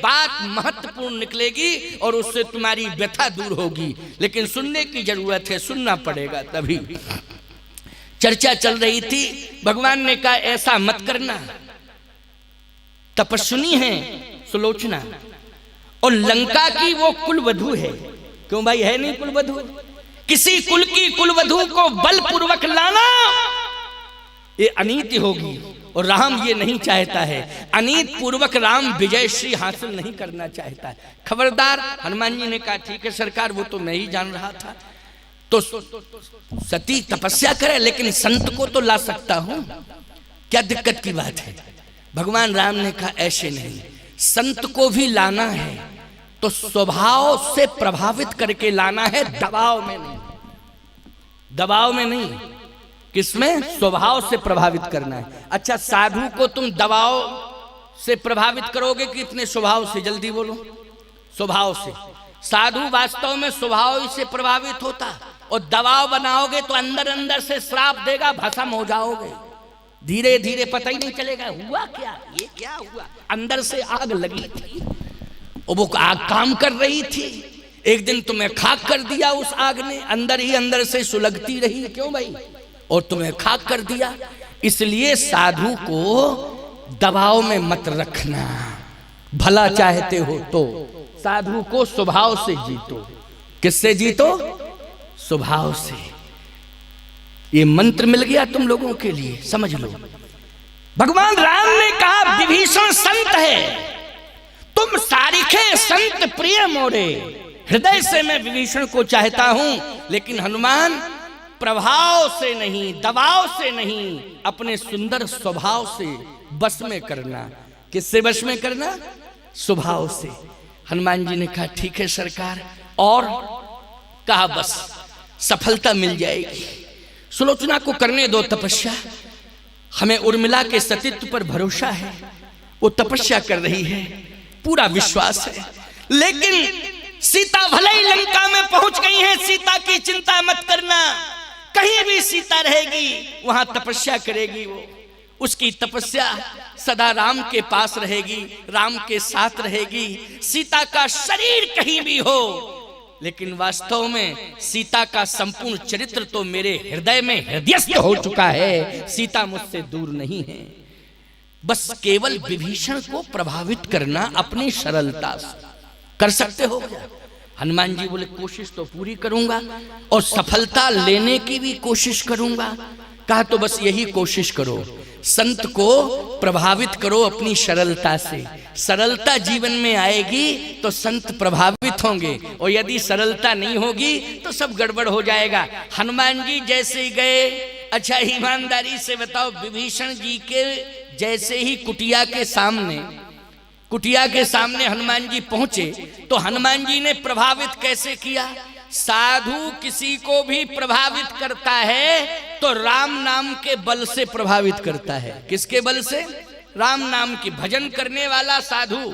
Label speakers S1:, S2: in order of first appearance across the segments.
S1: बात महत्वपूर्ण निकलेगी और उससे तुम्हारी व्यथा दूर होगी, लेकिन सुनने की जरूरत है, सुनना पड़ेगा तभी। चर्चा चल रही थी, भगवान ने कहा ऐसा मत करना। तपस्विनी है सुलोचना और लंका की वो कुलवधू है। क्यों भाई, है नहीं कुलवधू? किसी कुल की कुलवधू को बलपूर्वक लाना ये अनीति होगी और राम ये नहीं चाहता है। अनीत पूर्वक राम विजय श्री हासिल नहीं करना चाहता है। खबरदार। हनुमान जी ने कहा ठीक है सरकार, वो तो मैं ही जान रहा था। तो सती तपस्या करे लेकिन संत को तो ला सकता हूं, क्या दिक्कत की बात है? भगवान राम ने कहा ऐसे नहीं, संत को भी लाना है तो स्वभाव से प्रभावित करके लाना है, दबाव में नहीं। दबाव में नहीं, किसमें? स्वभाव से प्रभावित करना है। अच्छा, साधु को तुम दबाव से प्रभावित करोगे कि इतने स्वभाव से? जल्दी बोलो। स्वभाव से। साधु वास्तव में स्वभाव से प्रभावित होता, और दबाव बनाओगे तो अंदर अंदर से श्राप देगा, भस्म हो जाओगे। धीरे धीरे पता ही नहीं चलेगा हुआ क्या, ये क्या हुआ। अंदर से आग लगी थी और वो आग काम कर रही थी, एक दिन तुम्हें खाक कर दिया उस आग ने, अंदर ही अंदर से सुलगती रही। क्यों भाई? और तुम्हें खाक कर दिया। इसलिए साधु को दबाव में मत रखना। भला चाहते हो तो साधु को स्वभाव से जीतो। किससे जीतो? स्वभाव से। ये मंत्र मिल गया तुम लोगों के लिए, समझ लो। भगवान राम ने कहा विभीषण संत है, तुम सारिखे संत प्रिय मोरे। हृदय से मैं विभीषण को चाहता हूं, लेकिन हनुमान प्रभाव से नहीं, दबाव से नहीं, अपने सुंदर स्वभाव से बस में करना। किससे बस में करना? स्वभाव से। हनुमान जी ने कहा ठीक है सरकार, और कहा बस सफलता मिल जाएगी। सुलोचना को करने दो तपस्या, हमें उर्मिला के सतीत्व पर भरोसा है, वो तपस्या कर रही है, पूरा विश्वास है। लेकिन सीता भले ही लंका में पहुंच गई है, सीता की चिंता मत करना, कहीं भी सीता रहेगी वहां तपस्या करेगी वो। उसकी तपस्या सदा राम के पास रहेगी, राम के साथ रहेगी। सीता का शरीर कहीं भी हो, लेकिन वास्तव में सीता का संपूर्ण चरित्र तो मेरे हृदय में हृदयस्थ हो चुका है। सीता मुझसे दूर नहीं है। बस केवल विभीषण को प्रभावित करना अपनी सरलता से कर सकते हो क्या? हनुमान जी बोले कोशिश तो पूरी करूंगा और सफलता लेने की भी कोशिश करूंगा। कहा तो बस यही कोशिश करो, संत को प्रभावित करो अपनी सरलता से। सरलता जीवन में आएगी तो संत प्रभावित होंगे, और यदि सरलता नहीं होगी तो सब गड़बड़ हो जाएगा। हनुमान जी जैसे ही गए, अच्छा ईमानदारी से बताओ, विभीषण जी के जैसे ही कुटिया के सामने हनुमान जी पहुंचे तो हनुमान जी ने प्रभावित कैसे किया? साधु किसी को भी प्रभावित करता है तो राम नाम के बल से प्रभावित करता है। किसके बल से? राम नाम की। भजन करने वाला साधु,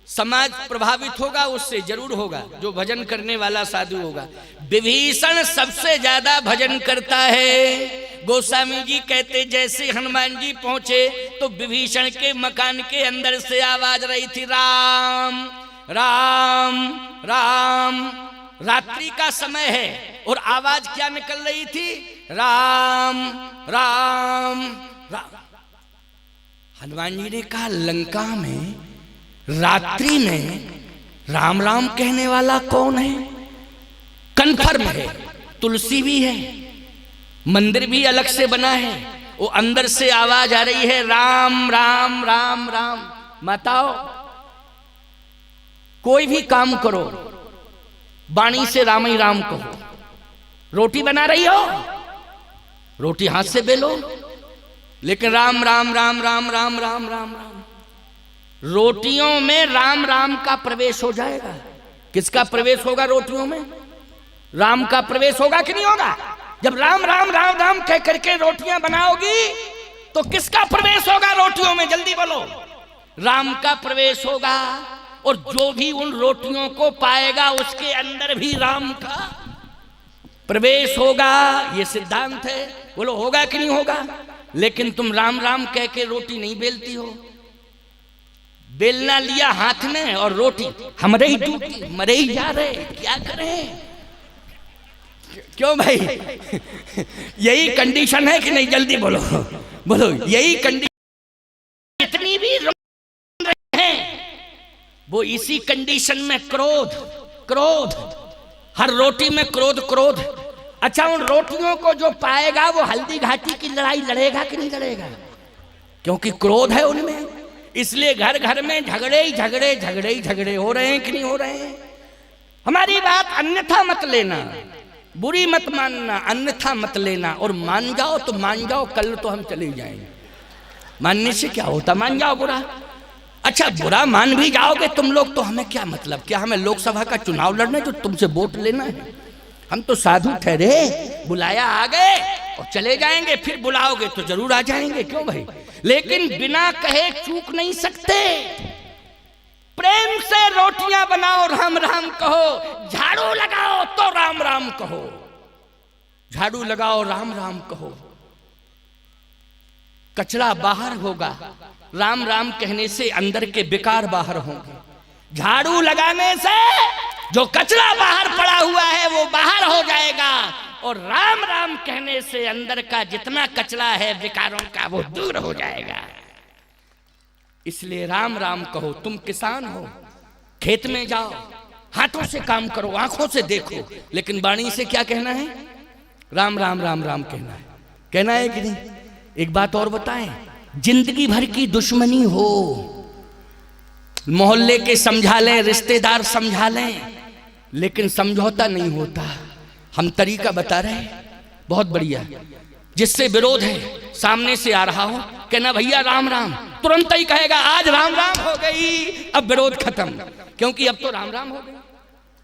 S1: समाज प्रभावित होगा उससे, जरूर होगा, जो भजन करने वाला साधु होगा। विभीषण सबसे ज्यादा भजन करता है। गोस्वामी जी कहते जैसे हनुमान जी पहुंचे तो विभीषण के मकान के अंदर से आवाज रही थी राम राम राम। रात्रि का समय है और आवाज क्या निकल रही थी? राम राम राम। हनुमान जी ने कहा लंका में रात्रि में राम राम कहने वाला कौन है? कन्फर्म है, तुलसी भी है, मंदिर भी अलग से बना है, वो अंदर से आवाज आ रही है राम राम राम राम। माताओं, कोई भी काम करो वाणी से राम ही राम कहो। रोटी बना रही हो, रोटी हाथ से बेलो, लेकिन राम राम राम राम राम राम राम राम। रोटियों में राम राम का प्रवेश हो जाएगा। किसका प्रवेश होगा रोटियों में? राम का प्रवेश होगा कि नहीं होगा? जब राम राम राम राम कह करके रोटियां बनाओगी तो किसका प्रवेश होगा रोटियों में? जल्दी बोलो। राम का प्रवेश होगा, और जो भी उन रोटियों को पाएगा उसके अंदर भी राम का प्रवेश होगा। ये सिद्धांत है। बोलो होगा कि नहीं होगा? लेकिन तुम राम राम कह के रोटी नहीं बेलती हो। बेलना लिया हाथ में और रोटी हमरे ही टूटी, मरे ही जा रहे, क्या करें? क्यों भाई? यही कंडीशन है कि नहीं? जल्दी बोलो बोलो, यही कंडीशन। जितनी भी हैं वो इसी कंडीशन में क्रोध क्रोध, हर रोटी में क्रोध क्रोध। अच्छा, उन रोटियों को जो पाएगा वो हल्दी घाटी की लड़ाई लड़ेगा कि नहीं लड़ेगा? क्योंकि क्रोध है उनमें, इसलिए घर घर में झगड़े ही झगड़े झगड़े ही झगड़े हो रहे हैं कि नहीं हो रहे हैं? हमारी बात अन्यथा मत लेना, बुरी मत मानना, अन्यथा मत लेना। और मान जाओ तो मान जाओ, कल तो हम चले जाएंगे। मानने से क्या होता? मान जाओ बुरा। अच्छा, बुरा मान भी जाओगे तुम लोग तो हमें क्या मतलब? क्या हमें लोकसभा का चुनाव लड़ना है जो तुमसे वोट लेना है? हम तो साधु ठहरे, बुलाया आ गए और चले जाएंगे, फिर बुलाओगे तो जरूर आ जाएंगे। क्यों भाई? लेकिन बिना कहे चूक नहीं सकते। प्रेम से रोटियां बनाओ, राम राम कहो। झाड़ू लगाओ तो राम राम कहो, झाड़ू लगाओ राम राम कहो। कचरा बाहर होगा, राम राम कहने से अंदर के विकार बाहर होंगे। झाड़ू लगाने से जो कचरा बाहर पड़ा हुआ है वो बाहर हो जाएगा, और राम राम कहने से अंदर का जितना कचरा है विकारों का वो दूर हो जाएगा। इसलिए राम राम कहो। तुम किसान हो, खेत में जाओ, हाथों से काम करो, आंखों से देखो, लेकिन वाणी से क्या कहना है? राम राम राम राम कहना है। कहना है कि नहीं? एक बात और बताएं, जिंदगी भर की दुश्मनी हो, मोहल्ले के समझा लें, रिश्तेदार समझा लें, लेकिन समझौता नहीं होता। हम तरीका बता रहे हैं, बहुत बढ़िया। जिससे विरोध है, सामने से आ रहा हो, कहना भैया राम राम, तुरंत ही कहेगा आज राम राम हो गई, अब विरोध खत्म, क्योंकि अब तो राम राम हो गई।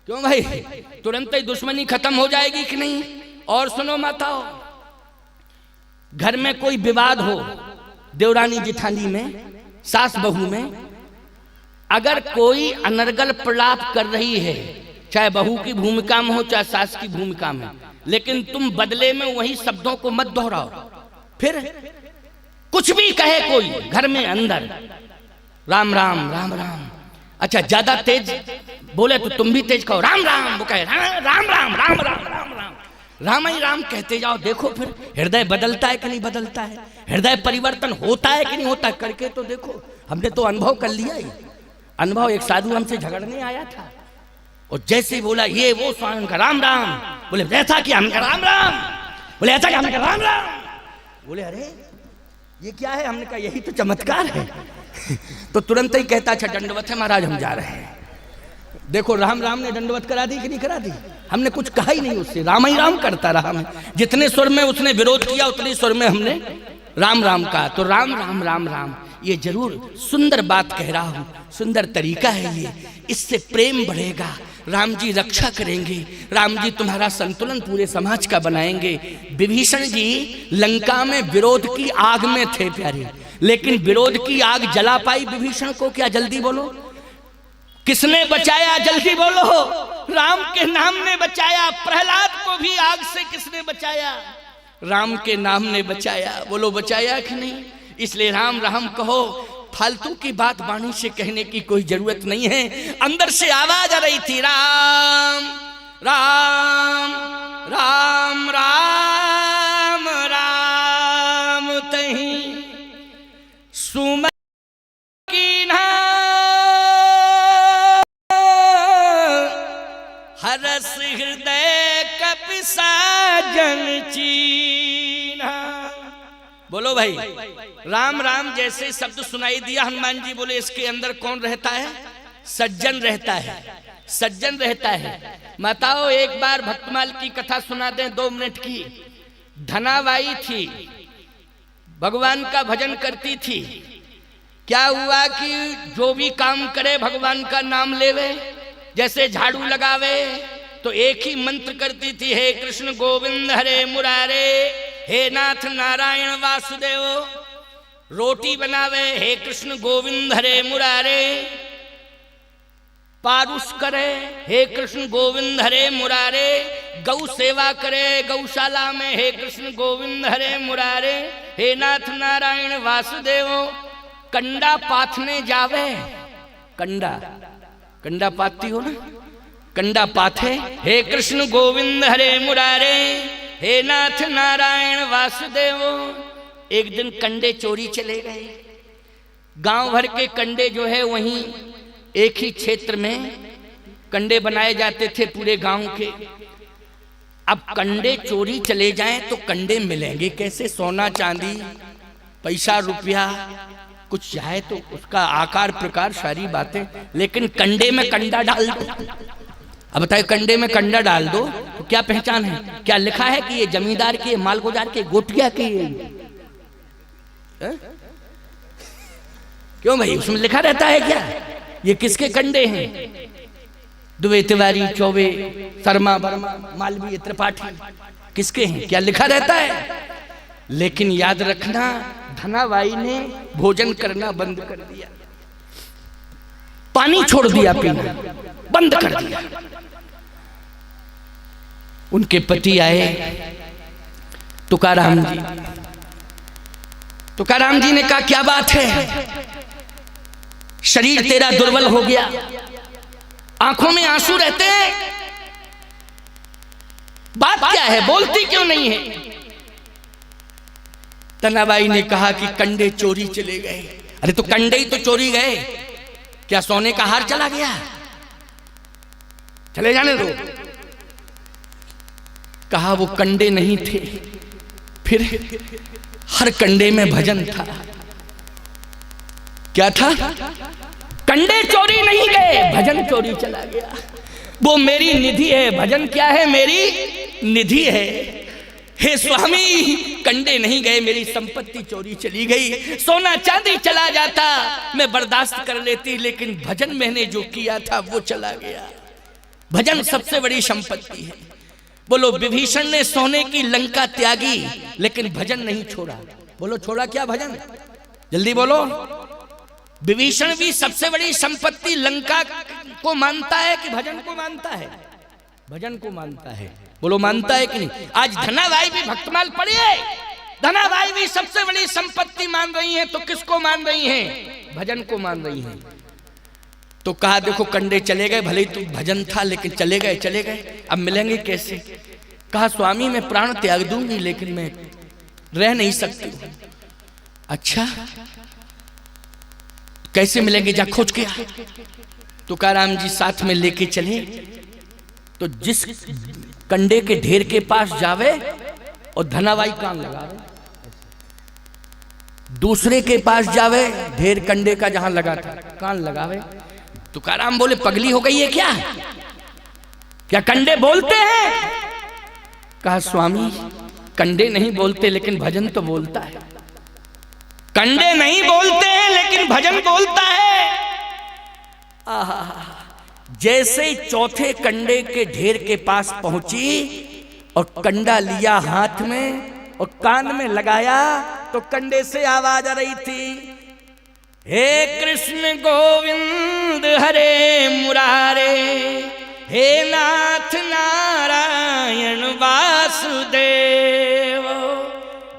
S1: क्यों भाई? तुरंत ही दुश्मनी खत्म हो जाएगी कि नहीं? और सुनो माताओं, घर में कोई विवाद हो, देवरानी जिठानी में, सास बहू में, अगर कोई अनर्गल प्रलाप कर रही है, चाहे बहू की भूमिका में हो चाहे सास की भूमिका में, लेकिन तुम बदले में वही शब्दों को मत दोहराओ। फिर कुछ भी कहे कोई घर में अंदर, राम राम राम राम। अच्छा, ज्यादा तेज बोले तो तुम भी तेज कहो, राम राम। वो कहे राम राम राम राम राम राम राम, राम ही राम कहते जाओ। देखो फिर हृदय बदलता है कि नहीं बदलता है? हृदय परिवर्तन होता है कि नहीं होता? करके तो देखो। हमने तो अनुभव कर लिया ही। अनुभव, एक साधु हमसे झगड़ने आया था और जैसे ही बोला ये वो स्वामी का राम राम, बोले ऐसा क्या? हमने कहा राम राम। बोले ऐसा क्या? हमने कहा राम राम। बोले अरे ये क्या है? हमने कहा यही तो चमत्कार है। तो तुरंत ही कहता अच्छा दंडवत है महाराज, हम जा रहे हैं। देखो राम राम ने दंडवत करा दी कि नहीं करा दी? हमने कुछ कहा ही नहीं उससे, राम ही राम करता रहा। मैं जितने स्वर में उसने विरोध किया उतने स्वर में हमने राम राम कहा। तो राम राम राम राम, ये जरूर सुंदर बात कह रहा हूं, सुंदर तरीका है ये, इससे प्रेम बढ़ेगा, राम जी रक्षा करेंगे, राम जी तुम्हारा संतुलन पूरे समाज का बनाएंगे। विभीषण जी लंका में विरोध की आग में थे प्यारे, लेकिन विरोध की आग जला पाई विभीषण को क्या? जल्दी बोलो, किसने बचाया? जल्दी बोलो। राम के नाम ने बचाया। प्रहलाद को भी आग से किसने बचाया? राम के नाम ने बचाया। बोलो बचाया कि नहीं? इसलिए राम राम कहो। फालतू की बात वाणी से कहने की कोई जरूरत नहीं है। अंदर से आवाज आ रही थी, राम राम राम राम राम तही सुमन की ना हरस हृदय कपिसा जन चीना। बोलो भाई, राम राम जैसे शब्द सुनाई दिया, हनुमान जी बोले इसके अंदर कौन रहता है? सज्जन रहता है, सज्जन रहता है। माताओं एक बार भक्तमाल की कथा सुना दें 2 मिनट की। धनाबाई थी, भगवान का भजन करती थी। क्या हुआ कि जो भी काम करे भगवान का नाम लेवे, जैसे झाड़ू लगावे तो एक ही मंत्र करती थी, हे कृष्ण गोविंद हरे मुरारे, हे नाथ नारायण वासुदेव। रोटी बनावे, हे कृष्ण गोविंद हरे मुरारे। पारुष करे, हे कृष्ण गोविंद हरे मुरारे। गौ सेवा करे गौशाला में, हे कृष्ण गोविंद हरे मुरारे, हे नाथ नारायण वासुदेव। कंडा पाथने जावे कंडा, कंडा पाती हो ना, कंडा पाथे। हे कृष्ण गोविंद हरे मुरारे, हे नाथ नारायण वासुदेव। एक दिन कंडे चोरी चले गए। गांव भर के कंडे जो है वहीं एक ही क्षेत्र में कंडे बनाए जाते थे पूरे गांव के। अब कंडे चोरी चले जाएं तो कंडे मिलेंगे कैसे? सोना चांदी पैसा रुपया कुछ जाए तो उसका आकार प्रकार सारी बातें, लेकिन कंडे में कंडा डाल दो। अब बताइए, कंडे में कंडा डाल दो तो क्या पहचान है? क्या लिखा है कि ये जमींदार के, मालगुजार के, गोटिया के? क्यों भाई, उसमें लिखा रहता है क्या ये किसके कंडे हैं? दुबे, तिवारी, चौबे, शर्मा, वर्मा, मालवीय, त्रिपाठी, किसके हैं? क्या लिखा रहता है? लेकिन याद रखना, धनाबाई ने भोजन करना बंद कर दिया, पानी छोड़ दिया पीना बंद कर दिया। उनके पति आए तुकाराम जी। तुकाराम जी ने कहा, क्या बात है, शरीर तेरा दुर्बल हो गया, आंखों में आंसू रहते हैं, बात क्या है, बोलती क्यों नहीं है? धनाबाई ने कहा कि कंडे चोरी चले गए। अरे तो कंडे ही तो चोरी गए, क्या सोने का हार चला गया? चले जाने दो। कहा वो कंडे नहीं थे, फिर हर कंडे में भजन था। क्या था? कंडे चोरी नहीं गए, भजन चोरी चला गया। वो मेरी निधि है। भजन क्या है? मेरी निधि है। हे स्वामी, कंडे नहीं गए, मेरी संपत्ति चोरी चली गई। सोना चांदी चला जाता मैं बर्दाश्त कर लेती, लेकिन भजन मैंने जो किया था वो चला गया। भजन सबसे बड़ी संपत्ति है। बोलो, विभीषण ने सोने की लंका त्यागी लेकिन भजन नहीं छोड़ा। बोलो, छोड़ा क्या भजन? जल्दी बोलो। विभीषण भी सबसे बड़ी संपत्ति लंका को मानता है कि भजन को मानता है? भजन को मानता है। बोलो, मानता है कि नहीं? आज धनाबाई भी भक्तमाल पड़ी है, धनाबाई भी सबसे बड़ी संपत्ति मान रही हैं, तो किसको मान रही हैं? भजन को मान रही हैं। तो कहा, देखो कंडे चले गए, भले ही तो भजन था लेकिन चले गए, चले गए, अब मिलेंगे कैसे? कहा, स्वामी मैं प्राण त्याग दूंगी लेकिन मैं रह नहीं सकती। अच्छा, कैसे मिलेंगे? जा खोज के आ। तुकाराम जी साथ में लेके चले। तो जिस कंडे के ढेर के पास जावे और धनाबाई कान लगावे, दूसरे के पास जावे, ढेर कंडे का जहां लगा था कान लगावे। तुकाराम बोले, पगली हो गई है क्या? क्या कंडे बोलते हैं? कहा, स्वामी कंडे नहीं बोलते लेकिन भजन तो बोलता है। कंडे नहीं बोलते हैं लेकिन भजन बोलता है। आहा, जैसे चौथे कंडे के ढेर के पास पहुंची और कंडा लिया हाथ में और कान में लगाया तो कंडे से आवाज आ रही थी, हे कृष्ण गोविंद हरे मुरारे, हे नाथ नारायण वासुदेव।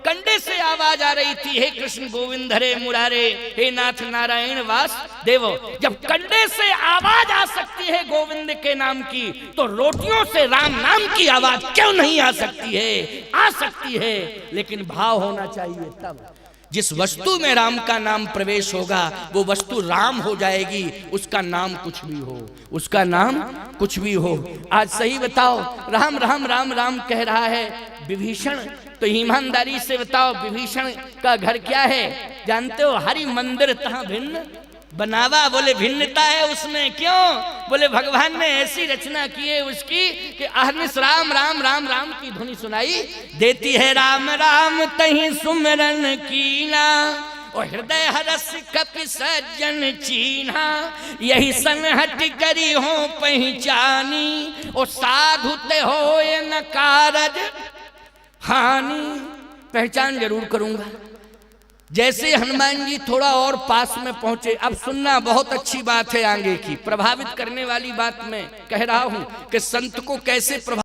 S1: कंडे से आवाज आ रही थी, हे कृष्ण गोविंद हरे मुरारे, हे नाथ नारायण वासुदेव। जब कंडे से आवाज आ सकती है गोविंद के नाम की, तो रोटियों से राम नाम की आवाज क्यों नहीं आ सकती है? आ सकती है, लेकिन भाव होना चाहिए। तब जिस वस्तु में राम का नाम प्रवेश होगा वो वस्तु राम हो जाएगी, उसका नाम कुछ भी हो, उसका नाम कुछ भी हो। आज सही बताओ, राम राम राम राम कह रहा है विभीषण, तो ईमानदारी से बताओ विभीषण का घर क्या है? जानते हो? हरि मंदिर तहाँ भिन्न बनावा। बोले, भिन्नता है उसमें, क्यों? बोले, भगवान ने ऐसी रचना की है उसकी कि अहर्निश राम राम राम राम की धुनी सुनाई देती है। राम राम तहीं सुमरन कीना, और हृदय हरस कपि सज्जन चीन्हा, यही सनहट करी हो पहचानी, और साधु ते होए न कारज हानि। पहचान जरूर करूंगा। जैसे हनुमान जी थोड़ा और पास में पहुंचे, अब सुनना, बहुत अच्छी बात है आगे की, प्रभावित करने वाली बात मैं कह रहा हूं कि संत को कैसे प्रभावित